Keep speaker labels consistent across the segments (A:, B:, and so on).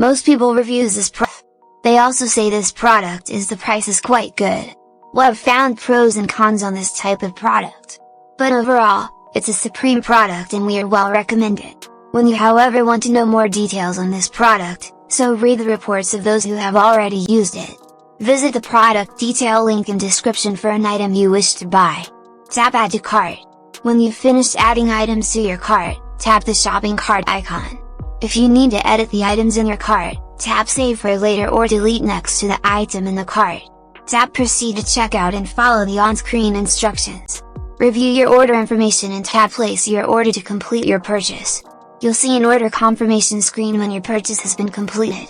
A: Most people reviews this product. They also say this product is the price is quite good. Well, I've found pros and cons on this type of product. But overall, it's a supreme product and we are well recommend it. When you however want to know more details on this product, so read the reports of those who have already used it. Visit the product detail link in description for an item you wish to buy. Tap add to cart. When you've finished adding items to your cart, tap the shopping cart icon. If you need to edit the items in your cart, tap save for later or delete next to the item in the cart. Tap proceed to checkout and follow the on-screen instructions. Review your order information and tap place your order to complete your purchase. You'll see an order confirmation screen when your purchase has been completed.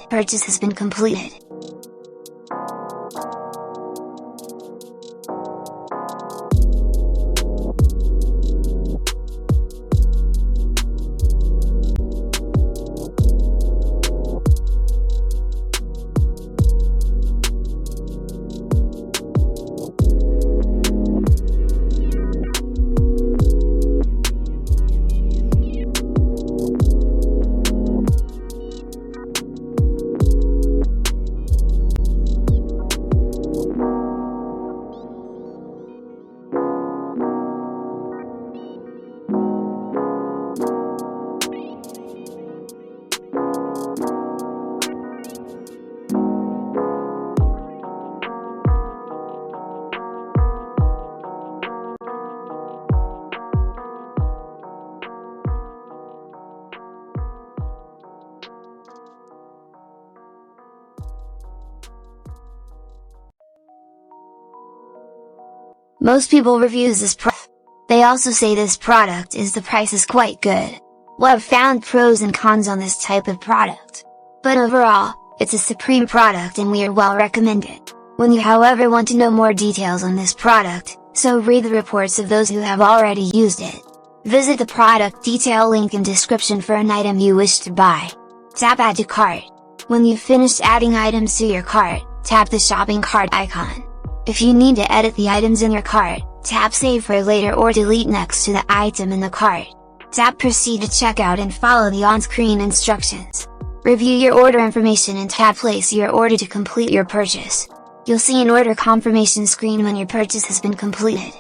A: Most people reviews this product. They also say this product is the price is quite good. Well, I've found pros and cons on this type of product. But overall, it's a supreme product and we are well recommend it. When you however want to know more details on this product, so read the reports of those who have already used it. Visit the product detail link in description for an item you wish to buy. Tap add to cart. When you've finished adding items to your cart, tap the shopping cart icon. If you need to edit the items in your cart, tap save for later or delete next to the item in the cart. Tap proceed to checkout and follow the on-screen instructions. Review your order information and tap place your order to complete your purchase. You'll see an order confirmation screen when your purchase has been completed.